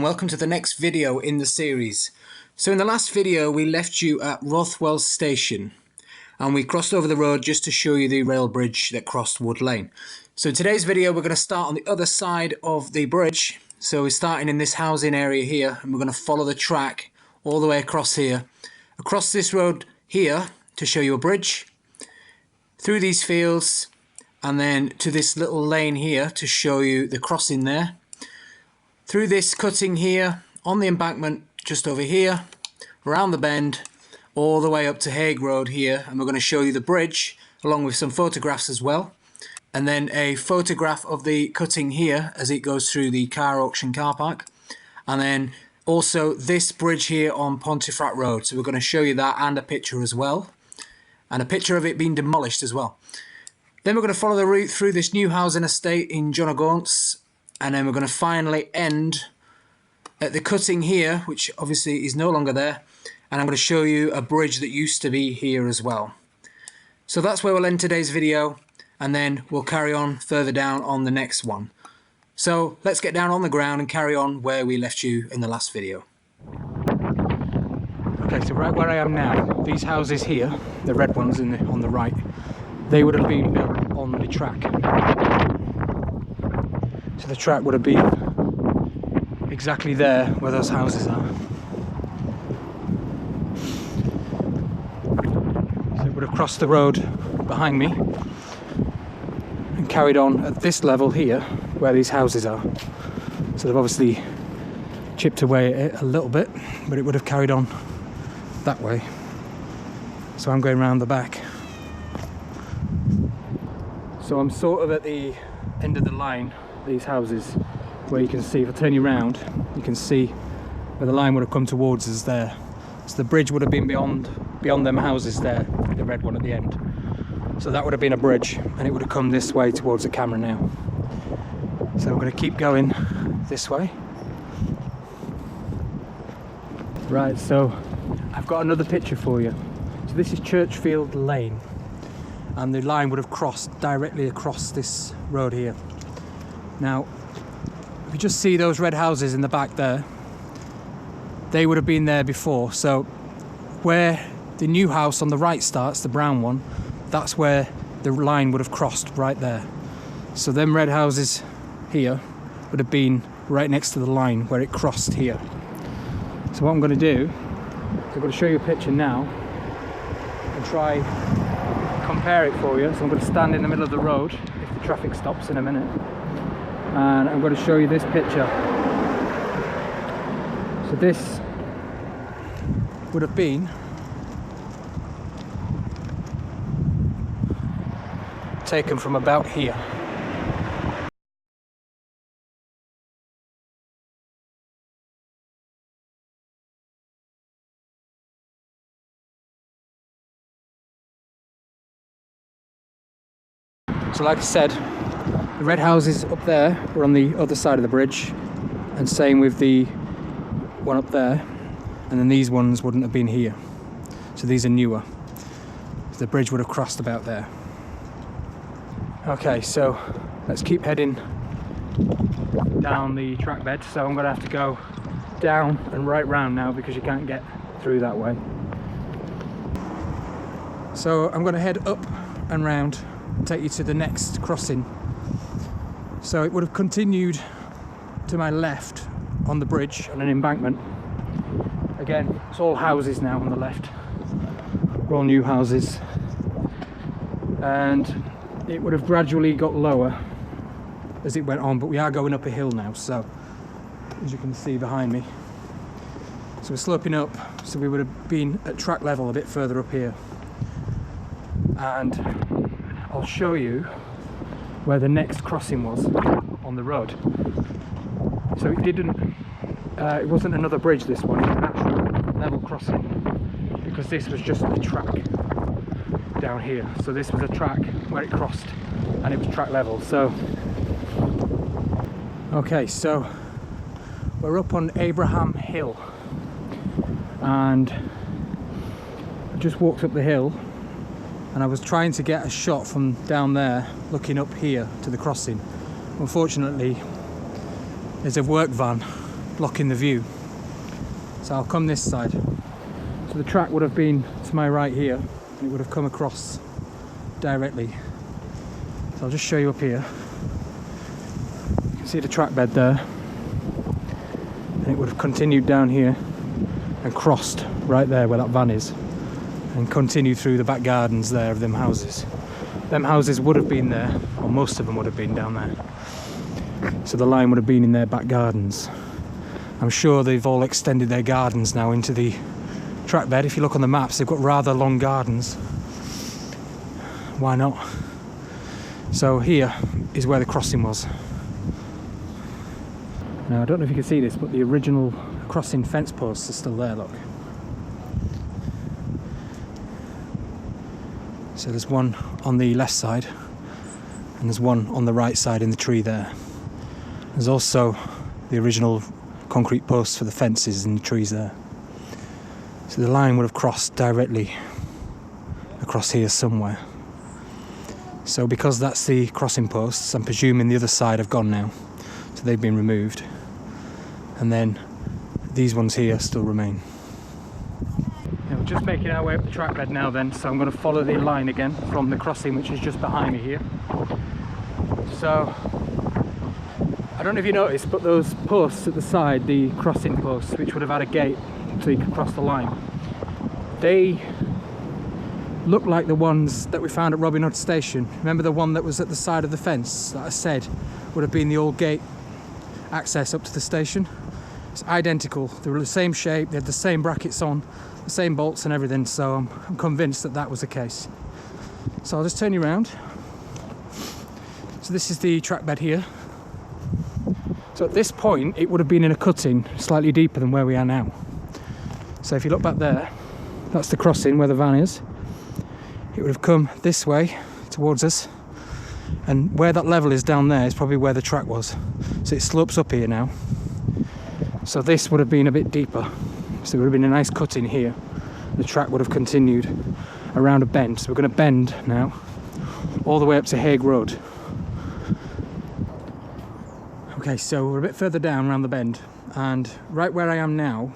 welcome to the next video in the series. So in the last video we left you at Rothwell station and we crossed over the road just to show you the rail bridge that crossed Wood Lane. So in today's video we're going to start on the other side of the bridge. So we're starting in this housing area here and we're going to follow the track all the way across here, across this road here to show you a bridge, through these fields and then to this little lane here to show you the crossing there. Through this cutting here, on the embankment just over here, around the bend, all the way up to Haigh Road here, and we're going to show you the bridge along with some photographs as well, and then a photograph of the cutting here as it goes through the car auction car park, and then also this bridge here on Pontefract Road. So we're going to show you that and a picture as well, and a picture of it being demolished as well. Then we're going to follow the route through this new housing estate in John O Gaunt's, and then we're going to finally end at the cutting here, which obviously is no longer there, and I'm going to show you a bridge that used to be here as well. So that's where we'll end today's video, and then we'll carry on further down on the next one. So let's get down on the ground and carry on where we left you in the last video. Okay, so right where I am now, these houses here, the red ones on the right, they would have been built on the track. So the track would have been exactly there where those houses are. So it would have crossed the road behind me and carried on at this level here where these houses are. So they've obviously chipped away at it a little bit, but it would have carried on that way. So I'm going round the back. So I'm sort of at the end of the line, these houses, where you can see, if I turn you round, you can see where the line would have come towards us there. So the bridge would have been beyond them houses there, the red one at the end. So that would have been a bridge, and it would have come this way towards the camera now. So we're going to keep going this way. Right, so I've got another picture for you. So this is Churchfield Lane, and the line would have crossed directly across this road here. Now, if you just see those red houses in the back there, they would have been there before. So where the new house on the right starts, the brown one, that's where the line would have crossed right there. So them red houses here would have been right next to the line where it crossed here. So what I'm going to do is I'm going to show you a picture now and try compare it for you. So I'm going to stand in the middle of the road if the traffic stops in a minute, and I'm going to show you this picture. So this would have been taken from about here. So like I said, the red houses up there were on the other side of the bridge, and same with the one up there, and then these ones wouldn't have been here. So these are newer. So the bridge would have crossed about there. Okay, so let's keep heading down the track bed. So I'm going to have to go down and right round now because you can't get through that way. So I'm going to head up and round and take you to the next crossing. So it would have continued to my left on the bridge on an embankment. Again, it's all houses now on the left. They're all new houses. And it would have gradually got lower as it went on, but we are going up a hill now, so as you can see behind me. So we're sloping up, so we would have been at track level a bit further up here. And I'll show you where the next crossing was on the road. So it wasn't another bridge, this one, it was an actual level crossing, because this was just a track down here. So this was a track where it crossed and it was track level. So okay, so we're up on Abraham Hill, and I just walked up the hill and I was trying to get a shot from down there looking up here to the crossing. Unfortunately, there's a work van blocking the view. So I'll come this side. So the track would have been to my right here, and it would have come across directly. So I'll just show you up here. You can see the track bed there, and it would have continued down here and crossed right there where that van is, and continued through the back gardens there of them houses. Them houses would have been there, or most of them would have been down there. So the line would have been in their back gardens. I'm sure they've all extended their gardens now into the track bed. If you look on the maps, they've got rather long gardens. Why not? So here is where the crossing was. Now I don't know if you can see this, but the original crossing fence posts are still there, look. So there's one on the left side, and there's one on the right side in the tree there. There's also the original concrete posts for the fences in the trees there. So the line would have crossed directly across here somewhere. So because that's the crossing posts, I'm presuming the other side have gone now. So they've been removed. And then these ones here still remain. Now we're just making our way up the track bed now then, so I'm going to follow the line again from the crossing, which is just behind me here. So I don't know if you noticed, but those posts at the side, the crossing posts, which would have had a gate so you could cross the line, they look like the ones that we found at Robin Hood Station. Remember the one that was at the side of the fence that I said would have been the old gate access up to the station? It's identical. They were the same shape, they had the same brackets on, the same bolts and everything, so I'm convinced that that was the case. So I'll just turn you around. So this is the track bed here. So at this point it would have been in a cutting slightly deeper than where we are now. So if you look back there, that's the crossing where the van is. It would have come this way towards us, and where that level is down there is probably where the track was. So it slopes up here now. So this would have been a bit deeper. So it would have been a nice cutting here. The track would have continued around a bend. So we're going to bend now all the way up to Haigh Road. Okay, so we're a bit further down around the bend, and right where I am now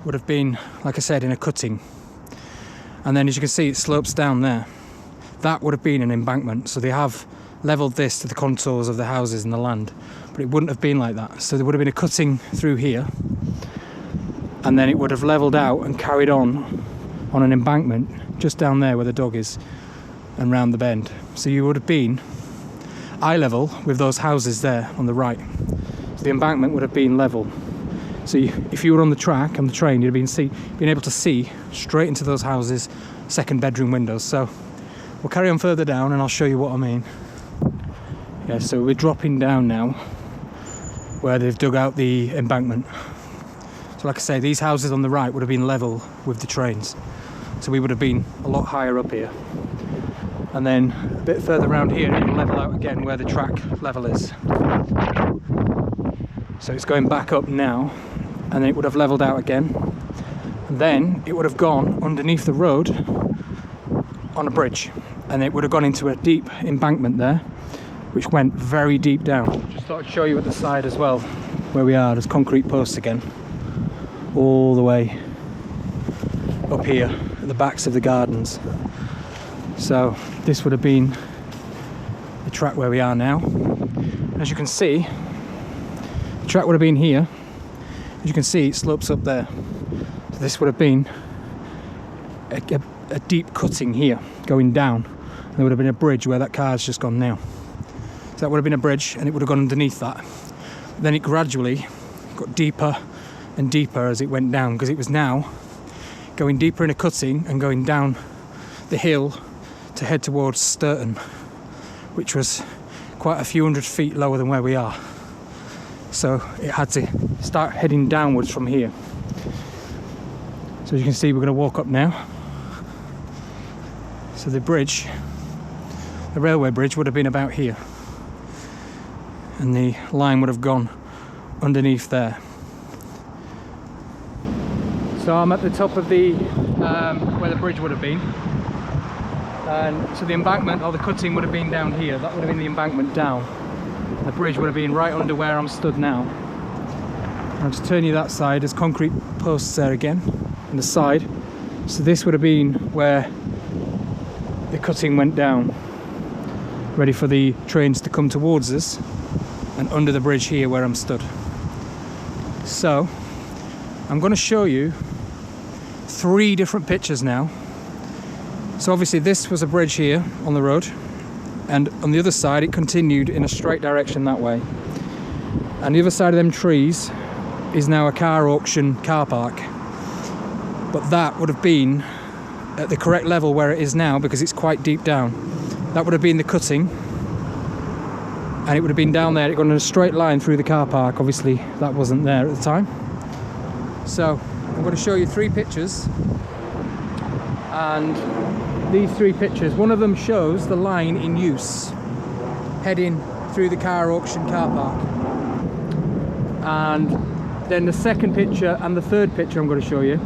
would have been, like I said, in a cutting. And then as you can see, it slopes down there. That would have been an embankment, so they have levelled this to the contours of the houses and the land, but it wouldn't have been like that. So there would have been a cutting through here, and then it would have levelled out and carried on an embankment just down there where the dog is and round the bend. So you would have been eye level with those houses there on the right. So the embankment would have been level. So if you were on the track, on the train, you'd have been able to see straight into those houses, second bedroom windows. So we'll carry on further down and I'll show you what I mean. Yeah, so we're dropping down now where they've dug out the embankment. So like I say, these houses on the right would have been level with the trains. So we would have been a lot higher up here. And then a bit further around here it'll level out again where the track level is. So it's going back up now, and then it would have levelled out again. And then it would have gone underneath the road on a bridge, and it would have gone into a deep embankment there, which went very deep down. Just thought I'd show you at the side as well, where we are. There's concrete posts again, all the way up here at the backs of the gardens. So this would have been the track where we are now. As you can see, the track would have been here. As you can see, it slopes up there. So this would have been a deep cutting here, going down. And there would have been a bridge where that car's just gone now. So that would have been a bridge, and it would have gone underneath that. Then it gradually got deeper and deeper as it went down, because it was now going deeper in a cutting and going down the hill to head towards Stourton, which was quite a few hundred feet lower than where we are. So it had to start heading downwards from here. So as you can see, we're going to walk up now. So the bridge, the railway bridge, would have been about here, and the line would have gone underneath there. So I'm at the top of the where the bridge would have been, and so the embankment or the cutting would have been down here. That would have been the embankment down. The bridge would have been right under where I'm stood now. I'll just turn you that side. There's concrete posts there again on the side. So this would have been where the cutting went down, ready for the trains to come towards us, and under the bridge here where I'm stood. So I'm going to show you 3 different pictures now. So obviously this was a bridge here on the road, and on the other side it continued in a straight direction that way, and the other side of them trees is now a car auction car park. But that would have been at the correct level where it is now, because it's quite deep down. That would have been the cutting, and it would have been down there. It got in a straight line through the car park. Obviously that wasn't there at the time. So I'm going to show you 3 pictures, and these 3 pictures, one of them shows the line in use heading through the car auction car park, and then the second picture and the third picture I'm going to show you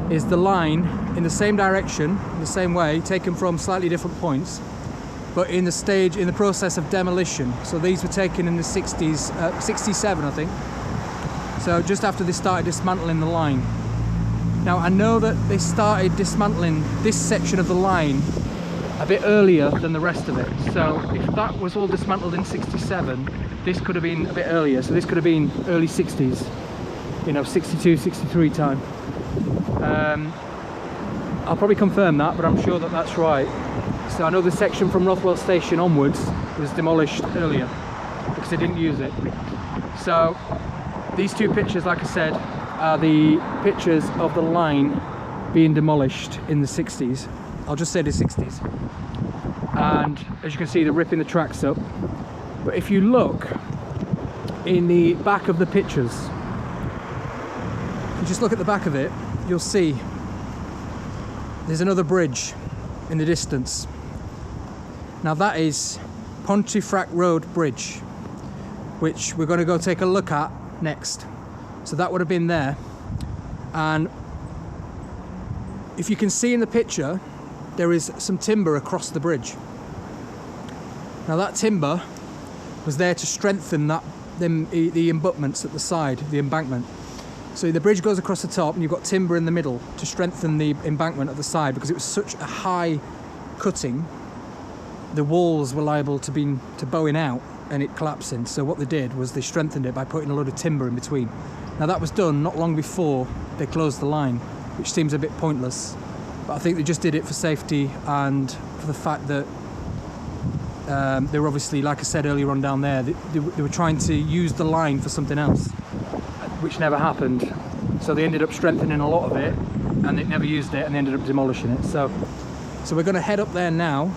is the line in the same direction, in the same way, taken from slightly different points, but in the process of demolition. So these were taken in the 60s, 67 I think, so just after they started dismantling the line. Now I know that they started dismantling this section of the line a bit earlier than the rest of it, so if that was all dismantled in 67, this could have been a bit earlier, so this could have been early 60s, you know, 62, 63 time. I'll probably confirm that, but I'm sure that that's right. So I know the section from Rothwell station onwards was demolished earlier because they didn't use it. So these 2 pictures, like I said, are the pictures of the line being demolished in the 60s. I'll just say the 60s. And as you can see, they're ripping the tracks up. But if you look in the back of the pictures, if you just look at the back of it, you'll see there's another bridge in the distance. Now that is Pontefract Road Bridge, which we're going to go take a look at next. So that would have been there, and if you can see in the picture, there is some timber across the bridge. Now that timber was there to strengthen the abutments at the side, the embankment. So the bridge goes across the top, and you've got timber in the middle to strengthen the embankment at the side, because it was such a high cutting, the walls were liable to bowing out and it collapsing. So what they did was they strengthened it by putting a load of timber in between. Now that was done not long before they closed the line, which seems a bit pointless, but I think they just did it for safety and for the fact that they were obviously, like I said earlier on down there, they were trying to use the line for something else, which never happened. So they ended up strengthening a lot of it, and they never used it, and they ended up demolishing it. So we're going to head up there now.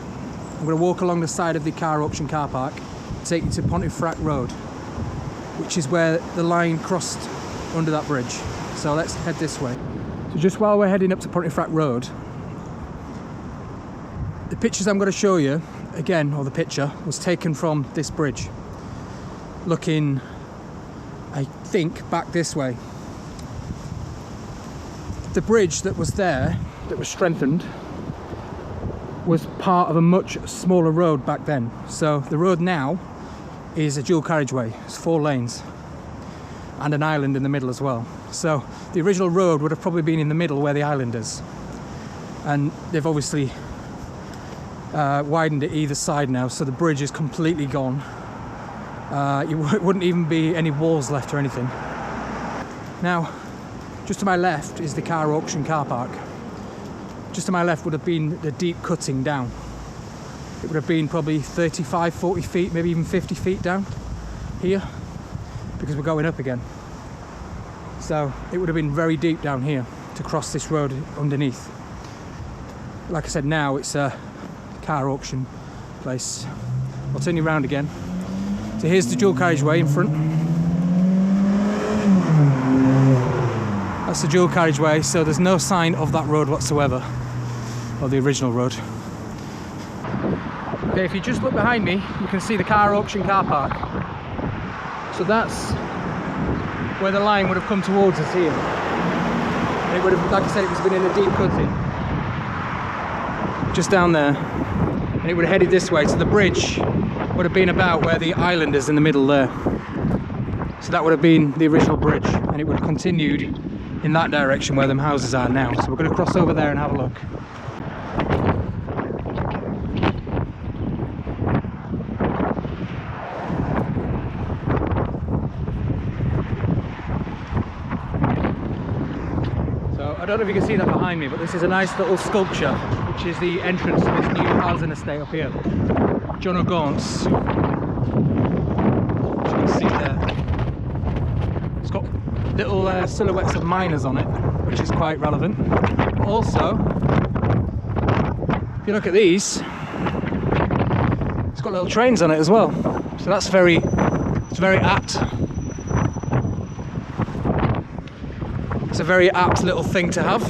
I'm going to walk along the side of the car auction car park, take you to Pontefract Road, which is where the line crossed under that bridge. So let's head this way. So just while we're heading up to Pontefract Road, the pictures I'm going to show you again, or the picture, was taken from this bridge, looking, I think, back this way. The bridge that was there, that was strengthened, was part of a much smaller road back then. So the road now is a dual carriageway. It's 4 lanes and an island in the middle as well. So the original road would have probably been in the middle where the island is, and they've obviously widened it either side now, so the bridge is completely gone. It wouldn't even be any walls left or anything. Now just to my left is the car auction car park. Just to my left would have been the deep cutting down. It would have been probably 35, 40 feet, maybe even 50 feet down here, because we're going up again. So it would have been very deep down here to cross this road underneath. Like I said, now it's a car auction place. I'll turn you around again. So here's the dual carriageway in front. That's the dual carriageway, so there's no sign of that road whatsoever, or the original road. Okay, if you just look behind me, you can see the car auction car park. So that's where the line would have come towards us here. And it would have, like I said, it was been in a deep cutting, just down there, and it would have headed this way. So the bridge would have been about where the island is in the middle there. So that would have been the original bridge, and it would have continued in that direction where them houses are now. So we're going to cross over there and have a look. I don't know if you can see that behind me, but this is a nice little sculpture, which is the entrance to this new housing estate up here. John O Gaunt's. As you can see there. It's got little silhouettes of miners on it, which is quite relevant. But also, if you look at these, it's got little trains on it as well. So that's very apt. It's a very apt little thing to have,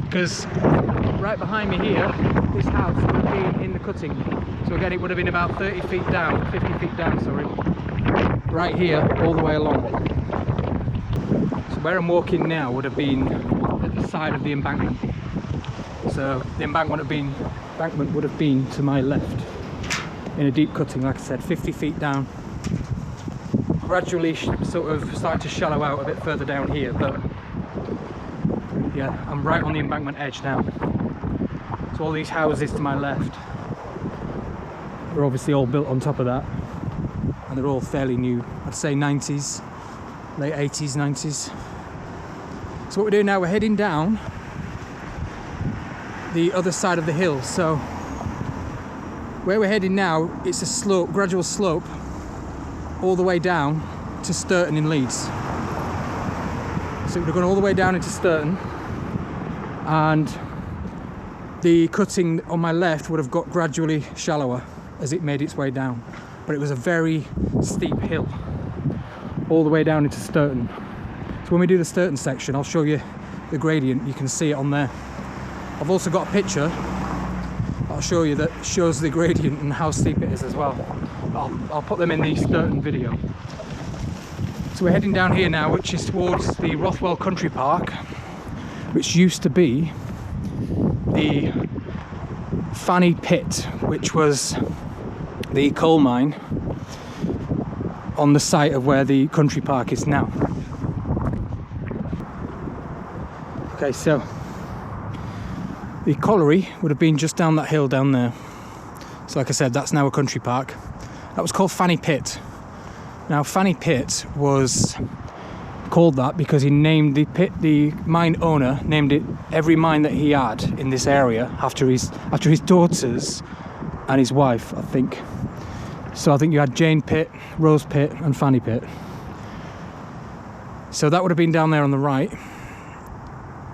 because right behind me here, this house would have been in the cutting. So again, it would have been about 30 feet down, 50 feet down, sorry, right here all the way along. So where I'm walking now would have been at the side of the embankment. So the embankment would have been to my left in a deep cutting, like I said, 50 feet down. Gradually sort of starting to shallow out a bit further down here, but yeah, I'm right on the embankment edge now. So all these houses to my left are obviously all built on top of that, and they're all fairly new. I'd say 90s, late 80s, 90s. So what we're doing now, we're heading down the other side of the hill. So where we're heading now, it's a slope, gradual slope, all the way down to Stourton in Leeds. So we're going all the way down into Stourton, and the cutting on my left would have got gradually shallower as it made its way down, but it was a very steep hill all the way down into Stourton. So when we do the Stourton section, I'll show you the gradient. You can see it on there. I've also got a picture I'll show you that shows the gradient and how steep it is as well. I'll put them in the Stourton video. So we're heading down here now, which is towards the Rothwell Country Park, which used to be the Fanny Pit, which was the coal mine on the site of where the country park is now. Okay, so the colliery would have been just down that hill down there. So like I said, that's now a country park. That was called Fanny Pit. Now Fanny Pit was called that because he named the pit, the mine owner named it every mine that he had in this area after his daughters and his wife, I think. So I think you had Jane Pit, Rose Pit and Fanny Pit. So that would have been down there on the right.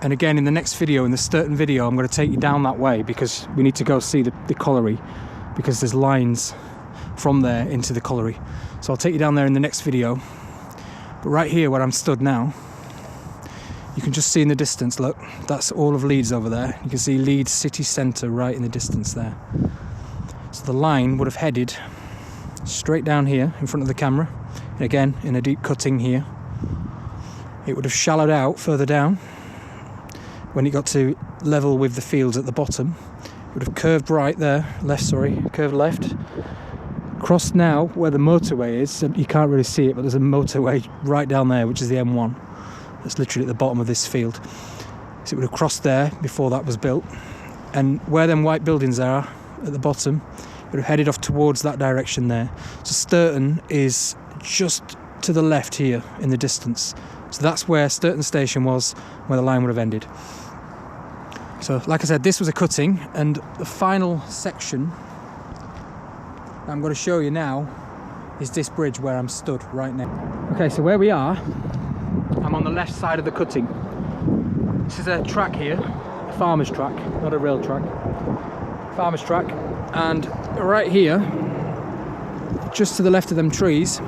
And again, in the next video, in the Stourton video, I'm going to take you down that way because we need to go see the colliery, because there's lines from there into the colliery. So I'll take you down there in the next video. But right here where I'm stood now, you can just see in the distance, look, that's all of Leeds over there. You can see Leeds city centre right in the distance there. So the line would have headed straight down here in front of the camera. And again, in a deep cutting here. It would have shallowed out further down. When it got to level with the fields at the bottom, it would have curved right there, curved left. Crossed now where the motorway is, so you can't really see it, but there's a motorway right down there, which is the M1. That's literally at the bottom of this field. So it would have crossed there before that was built. And where them white buildings are at the bottom, it would have headed off towards that direction there. So Stourton is just to the left here in the distance. So that's where Stourton Station was, where the line would have ended. So like I said, this was a cutting, and the final section that I'm going to show you now is this bridge where I'm stood right now. Okay, so where we are, I'm on the left side of the cutting. This is a track here, a farmer's track, not a rail track. Farmer's track, and right here, just to the left of them trees,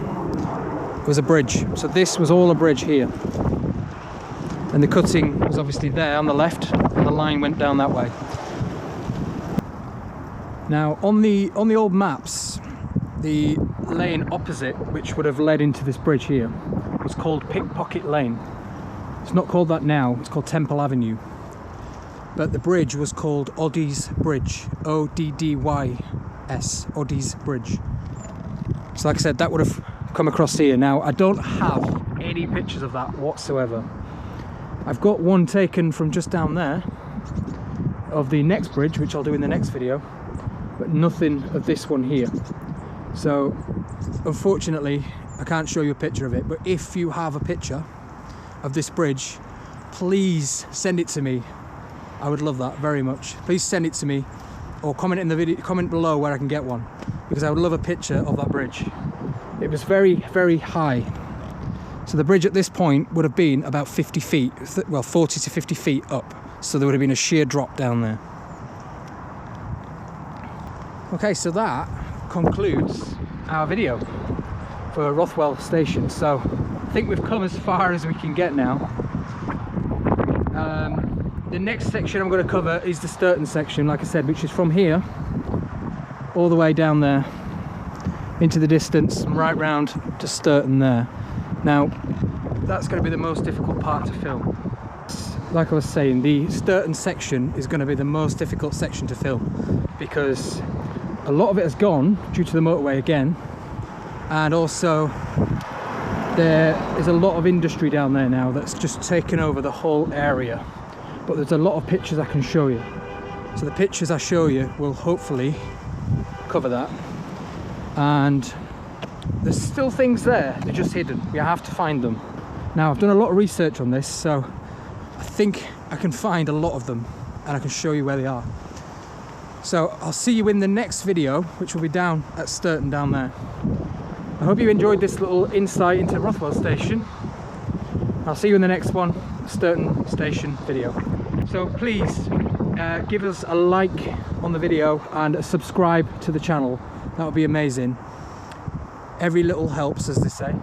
was a bridge. So this was all a bridge here. And the cutting was obviously there on the left, and the line went down that way. Now on the old maps, the lane opposite, which would have led into this bridge here, was called Pickpocket Lane. It's not called that now, it's called Temple Avenue. But the bridge was called ODDY'S Bridge, ODDY'S, ODDY'S Bridge. So like I said, that would have come across here. Now I don't have any pictures of that whatsoever. I've got one taken from just down there of the next bridge, which I'll do in the next video, but nothing of this one here. So unfortunately I can't show you a picture of it, but if you have a picture of this bridge, please send it to me. I would love that very much. Please send it to me, or comment in the video, comment below where I can get one, because I would love a picture of that bridge. It was very, very high. So the bridge at this point would have been about 50 feet, well 40 to 50 feet up. So there would have been a sheer drop down there. Okay, so that concludes our video for Rothwell station. So I think we've come as far as we can get now. The next section I'm going to cover is the Stourton section, like I said, which is from here all the way down there into the distance and right round to Stourton there. Now that's going to be the most difficult part to film. Like I was saying, the Stourton section is going to be the most difficult section to film, because a lot of it has gone due to the motorway again, and also there is a lot of industry down there now that's just taken over the whole area. But there's a lot of pictures I can show you, so the pictures I show you will hopefully cover that. And there's still things there, they're just hidden, we have to find them. Now I've done a lot of research on this, so I think I can find a lot of them and I can show you where they are. So I'll see you in the next video, which will be down at Stourton down there. I hope you enjoyed this little insight into Rothwell station. I'll see you in the next one, Stourton station video. So please give us a like on the video and subscribe to the channel. That would be amazing. Every little helps, as they say.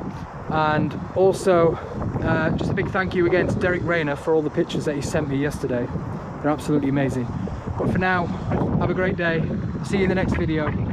And also just a big thank you again to RAYNER for all the pictures that he sent me yesterday. They're absolutely amazing. But for now, have a great day. See you in the next video.